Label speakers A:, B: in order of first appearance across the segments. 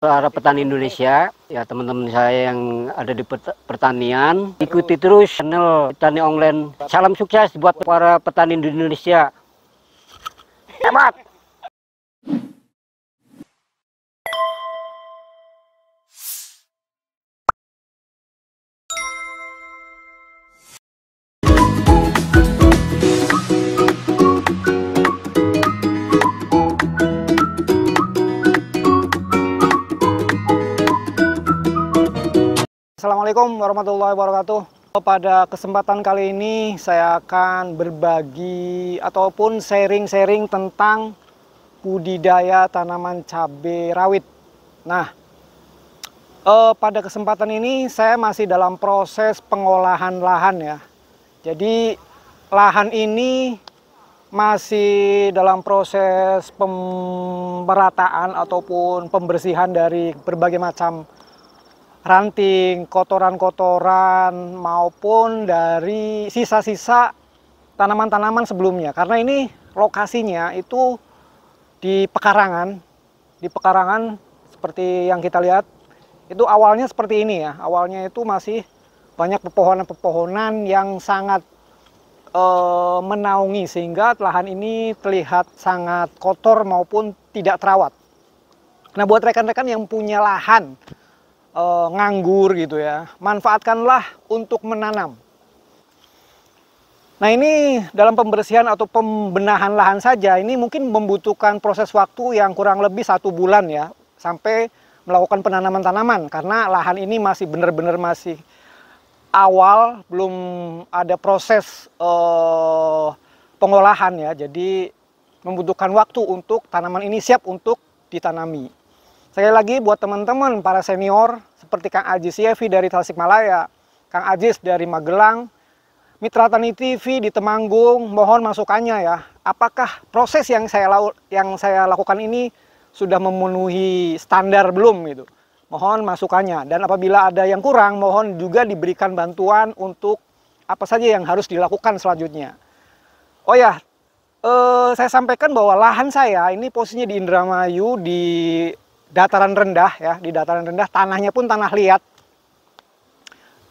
A: Para petani Indonesia, ya teman-teman saya yang ada di pertanian, ikuti terus channel Petani Online. Salam sukses buat para petani di Indonesia. Hebat!
B: Assalamualaikum warahmatullahi wabarakatuh. Pada kesempatan kali ini saya akan berbagi ataupun sharing-sharing tentang budidaya tanaman cabai rawit. Nah, pada kesempatan ini saya masih dalam proses pengolahan lahan ya. Jadi lahan ini masih dalam proses pemerataan ataupun pembersihan dari berbagai macam ranting, kotoran-kotoran maupun dari sisa-sisa tanaman-tanaman sebelumnya. Karena ini lokasinya itu di pekarangan. Di pekarangan seperti yang kita lihat, itu awalnya seperti ini ya. Awalnya itu masih banyak pepohonan-pepohonan yang sangat menaungi sehingga lahan ini terlihat sangat kotor maupun tidak terawat. Nah, buat rekan-rekan yang punya lahan nganggur gitu ya, manfaatkanlah untuk menanam. Nah, ini dalam pembersihan atau pembenahan lahan saja ini mungkin membutuhkan proses waktu yang kurang lebih 1 bulan ya, sampai melakukan penanaman tanaman, karena lahan ini masih benar-benar masih awal, belum ada proses pengolahan ya, jadi membutuhkan waktu untuk tanaman ini siap untuk ditanami. Sekali lagi buat teman-teman para senior seperti Kang Ajis Yevi dari Tasikmalaya, Kang Ajis dari Magelang, Mitra Tani TV di Temanggung, mohon masukannya ya. Apakah proses yang saya lakukan ini sudah memenuhi standar belum gitu? Mohon masukannya. Dan apabila ada yang kurang, mohon juga diberikan bantuan untuk apa saja yang harus dilakukan selanjutnya. Oh ya, saya sampaikan bahwa lahan saya ini posisinya di Indramayu, di dataran rendah ya, di dataran rendah, tanahnya pun tanah liat,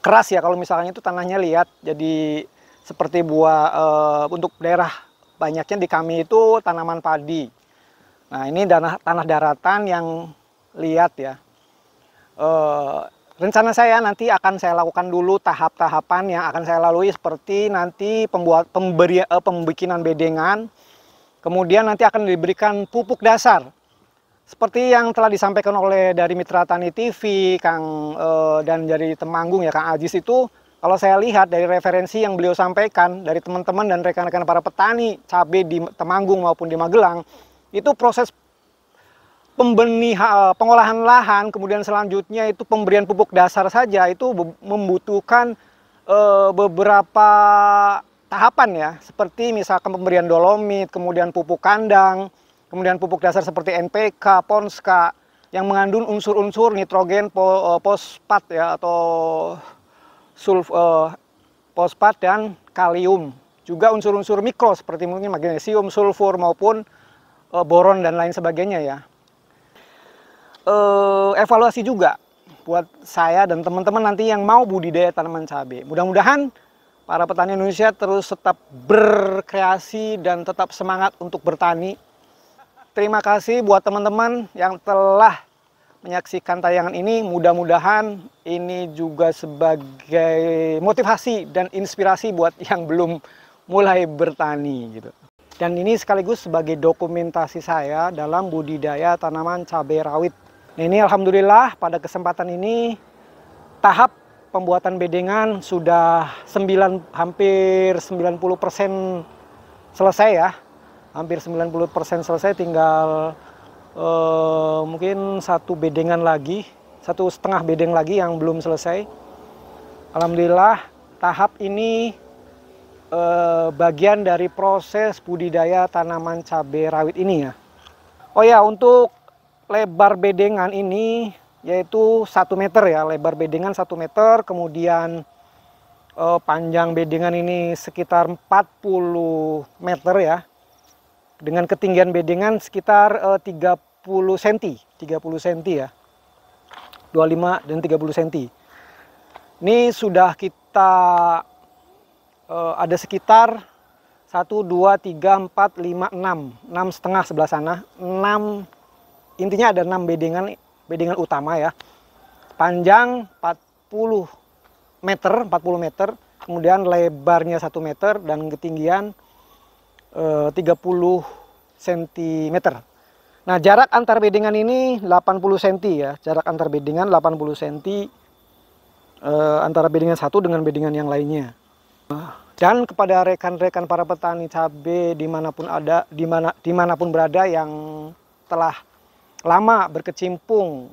B: keras ya, kalau misalnya itu tanahnya liat, jadi seperti buah untuk daerah banyaknya di kami itu tanaman padi. Nah, ini tanah daratan yang liat ya. Rencana saya nanti akan saya lakukan dulu tahap-tahapan yang akan saya lalui, seperti nanti pembikinan bedengan, kemudian nanti akan diberikan pupuk dasar. Seperti yang telah disampaikan oleh dari Mitra Tani TV, dan dari Temanggung ya, Kang Ajis itu, kalau saya lihat dari referensi yang beliau sampaikan dari teman-teman dan rekan-rekan para petani cabai di Temanggung maupun di Magelang, itu proses pengolahan lahan, kemudian selanjutnya itu pemberian pupuk dasar saja itu membutuhkan beberapa tahapan ya, seperti misalkan pemberian dolomit, kemudian pupuk kandang, kemudian pupuk dasar seperti NPK, Ponska yang mengandung unsur-unsur nitrogen, fosfat ya, atau fosfat dan kalium. Juga unsur-unsur mikro seperti mungkin magnesium, sulfur maupun boron dan lain sebagainya ya. Evaluasi juga buat saya dan teman-teman nanti yang mau budidaya tanaman cabai. Mudah-mudahan para petani Indonesia terus tetap berkreasi dan tetap semangat untuk bertani. Terima kasih buat teman-teman yang telah menyaksikan tayangan ini. Mudah-mudahan ini juga sebagai motivasi dan inspirasi buat yang belum mulai bertani gitu. Dan ini sekaligus sebagai dokumentasi saya dalam budidaya tanaman cabai rawit. Nah, ini alhamdulillah pada kesempatan ini tahap pembuatan bedengan sudah hampir 90% selesai ya. Hampir 90% selesai, tinggal mungkin 1 bedengan lagi, 1,5 bedeng lagi yang belum selesai. Alhamdulillah tahap ini bagian dari proses budidaya tanaman cabai rawit ini ya. Oh ya, untuk lebar bedengan ini yaitu 1 meter ya, lebar bedengan 1 meter, kemudian panjang bedengan ini sekitar 40 meter ya. Dengan ketinggian bedengan sekitar 30 cm ya. 25 dan 30 cm. Ini sudah kita ada sekitar 1, 2, 3, 4, 5, 6 setengah sebelah sana. 6, intinya ada 6 bedengan utama ya. Panjang 40 meter, kemudian lebarnya 1 meter dan ketinggian 30 cm. Nah, jarak antar bedengan ini 80 cm ya. Jarak antar bedengan 80 cm antara bedengan satu dengan bedengan yang lainnya. Dan kepada rekan-rekan para petani cabai dimanapun berada yang telah lama berkecimpung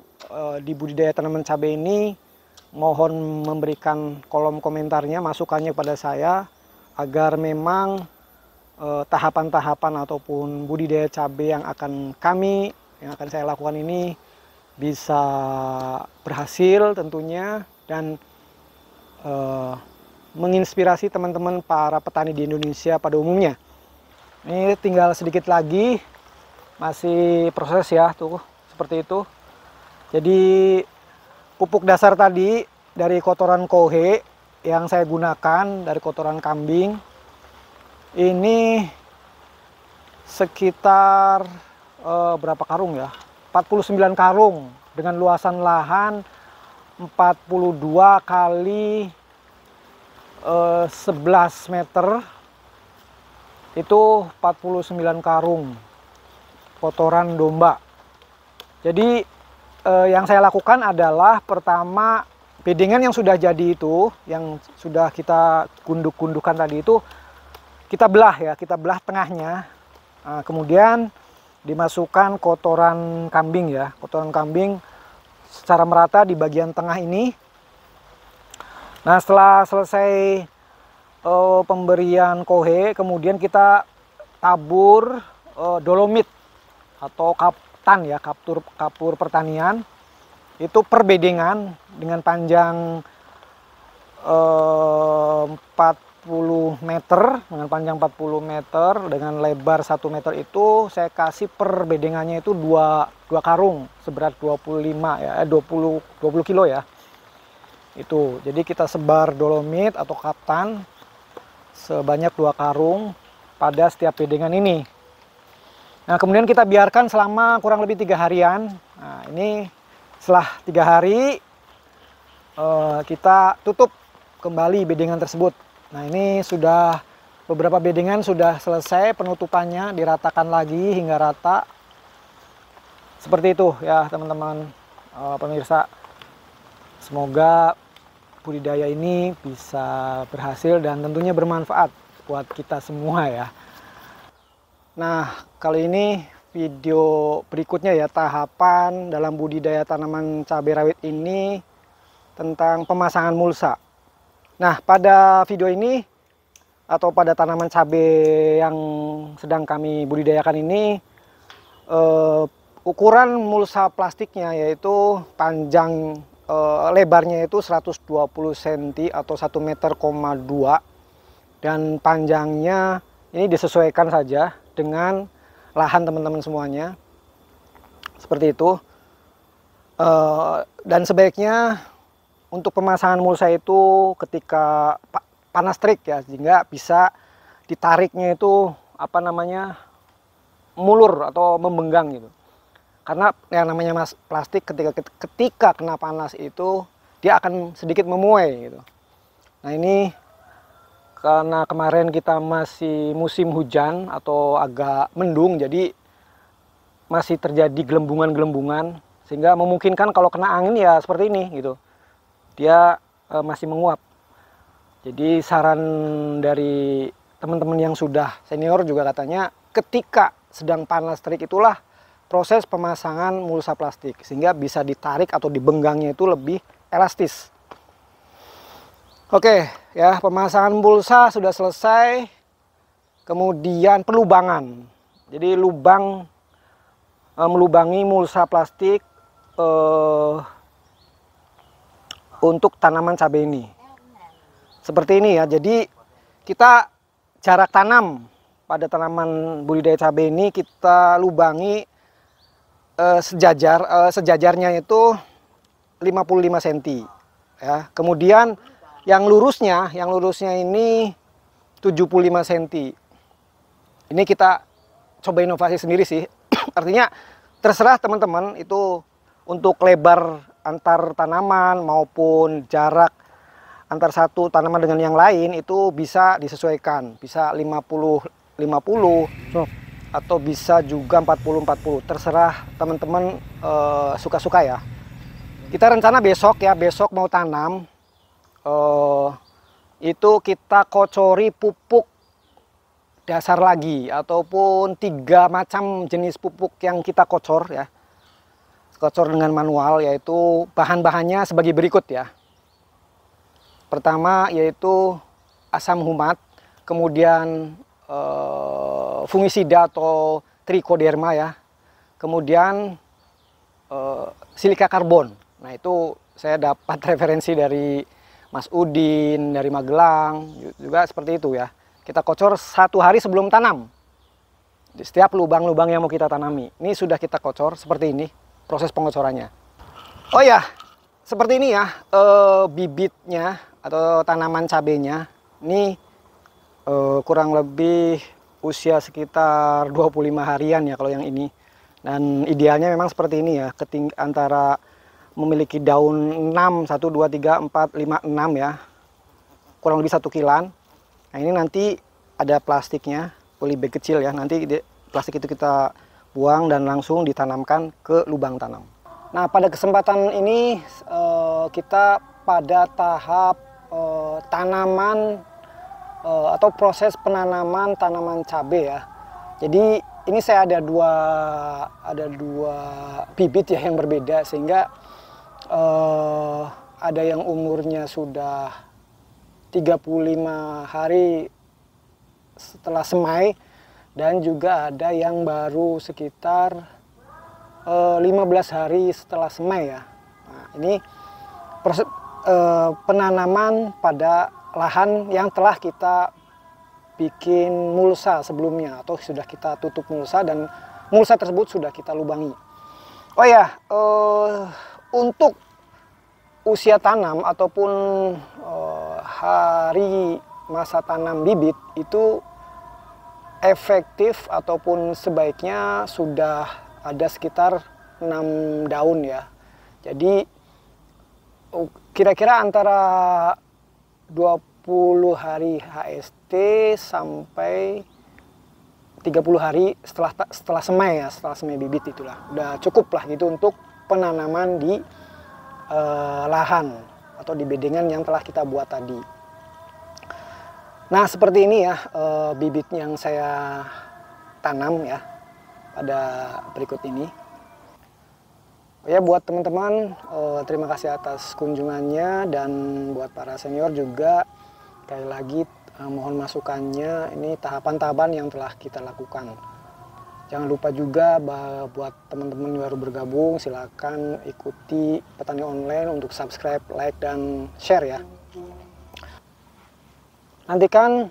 B: di budidaya tanaman cabai ini, mohon memberikan kolom komentarnya, masukannya kepada saya agar memang tahapan-tahapan ataupun budidaya cabai yang akan saya lakukan ini bisa berhasil tentunya, dan menginspirasi teman-teman para petani di Indonesia pada umumnya. Ini tinggal sedikit lagi, masih proses ya, tuh seperti itu. Jadi pupuk dasar tadi dari kotoran kohe yang saya gunakan, dari kotoran kambing, ini sekitar berapa karung ya? 49 karung dengan luasan lahan 42 kali 11 meter, itu 49 karung kotoran domba. Jadi yang saya lakukan adalah pertama, bedengan yang sudah jadi itu, yang sudah kita gunduk-gundukan tadi itu, kita belah ya, kita belah tengahnya. Nah, kemudian dimasukkan kotoran kambing ya, kotoran kambing secara merata di bagian tengah ini. Nah, setelah selesai pemberian kohe, kemudian kita tabur dolomit atau kaptan ya, kapur pertanian. Itu per bedengan dengan panjang 40 meter, dengan lebar 1 meter, itu saya kasih per bedengannya itu 2 karung seberat 25 ya, 20 kilo ya. Itu. Jadi kita sebar dolomit atau kaptan sebanyak 2 karung pada setiap bedengan ini. Nah, kemudian kita biarkan selama kurang lebih 3 harian. Nah, ini setelah 3 hari kita tutup kembali bedengan tersebut. Nah, ini sudah beberapa bedengan sudah selesai penutupannya, diratakan lagi hingga rata. Seperti itu ya teman-teman pemirsa. Semoga budidaya ini bisa berhasil dan tentunya bermanfaat buat kita semua ya. Nah, kali ini video berikutnya ya, tahapan dalam budidaya tanaman cabai rawit ini tentang pemasangan mulsa. Nah, pada video ini atau pada tanaman cabai yang sedang kami budidayakan ini, ukuran mulsa plastiknya yaitu panjang lebarnya itu 120 cm atau 1,2 meter, dan panjangnya ini disesuaikan saja dengan lahan teman-teman semuanya, seperti itu. Dan sebaiknya untuk pemasangan mulsa itu ketika panas terik ya, sehingga bisa ditariknya itu mulur atau membenggang gitu. Karena yang namanya plastik ketika kena panas itu dia akan sedikit memuai gitu. Nah, ini karena kemarin kita masih musim hujan atau agak mendung, jadi masih terjadi gelembungan-gelembungan, sehingga memungkinkan kalau kena angin ya seperti ini gitu. Dia masih menguap. Jadi saran dari teman-teman yang sudah senior juga katanya ketika sedang panas terik itulah proses pemasangan mulsa plastik, sehingga bisa ditarik atau dibenggangnya itu lebih elastis. Oke ya, pemasangan mulsa sudah selesai. Kemudian pelubangan. Jadi lubang melubangi mulsa plastik untuk tanaman cabai ini. Seperti ini ya. Jadi kita jarak tanam pada tanaman budidaya cabai ini kita lubangi sejajarnya itu 55 cm ya. Kemudian yang lurusnya ini 75 cm. Ini kita coba inovasi sendiri sih. Artinya terserah teman-teman itu untuk lebar antar tanaman maupun jarak antar satu tanaman dengan yang lain itu bisa disesuaikan. Bisa 50-50 atau bisa juga 40-40. Terserah teman-teman suka-suka ya. Kita rencana besok mau tanam. Itu kita kocori pupuk dasar lagi ataupun 3 macam jenis pupuk yang kita kocor ya. Kocor dengan manual, yaitu bahan-bahannya sebagai berikut ya. Pertama yaitu asam humat, kemudian fungisida atau trichoderma ya. Kemudian silika karbon. Nah, itu saya dapat referensi dari Mas Udin dari Magelang juga seperti itu ya. Kita kocor 1 hari sebelum tanam. Di setiap lubang-lubang yang mau kita tanami. Ini sudah kita kocor seperti ini proses pengocorannya. Oh ya, seperti ini ya bibitnya atau tanaman cabenya. Ini kurang lebih usia sekitar 25 harian ya kalau yang ini. Dan idealnya memang seperti ini ya, antara memiliki daun 6, 1, 2, 3, 4, 5, 6 ya. Kurang lebih 1 kilan. Nah, ini nanti ada plastiknya, polybag kecil ya. Nanti plastik itu kita buang dan langsung ditanamkan ke lubang tanam. Nah, pada kesempatan ini kita pada tahap tanaman atau proses penanaman tanaman cabai ya. Jadi ini saya ada dua bibit ya yang berbeda, sehingga ada yang umurnya sudah 35 hari setelah semai dan juga ada yang baru sekitar 15 hari setelah semai ya. Nah, ini proses penanaman pada lahan yang telah kita bikin mulsa sebelumnya atau sudah kita tutup mulsa dan mulsa tersebut sudah kita lubangi. Oh ya, untuk usia tanam ataupun hari masa tanam bibit itu efektif ataupun sebaiknya sudah ada sekitar 6 daun ya. Jadi kira-kira antara 20 hari HST sampai 30 hari setelah semai ya, setelah semai bibit itulah. Udah cukup lah gitu untuk penanaman di lahan atau di bedengan yang telah kita buat tadi. Nah, seperti ini ya bibit yang saya tanam ya pada berikut ini. Ya, buat teman-teman terima kasih atas kunjungannya, dan buat para senior juga sekali lagi mohon masukannya. Ini tahapan-tahapan yang telah kita lakukan. Jangan lupa juga buat teman-teman yang baru bergabung, silakan ikuti Petani Online untuk subscribe, like, dan share ya. Nantikan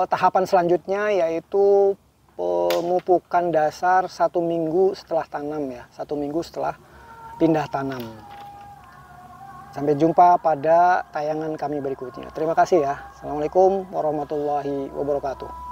B: tahapan selanjutnya yaitu pemupukan dasar 1 minggu setelah tanam ya, 1 minggu setelah pindah tanam. Sampai jumpa pada tayangan kami berikutnya. Terima kasih ya. Assalamualaikum warahmatullahi wabarakatuh.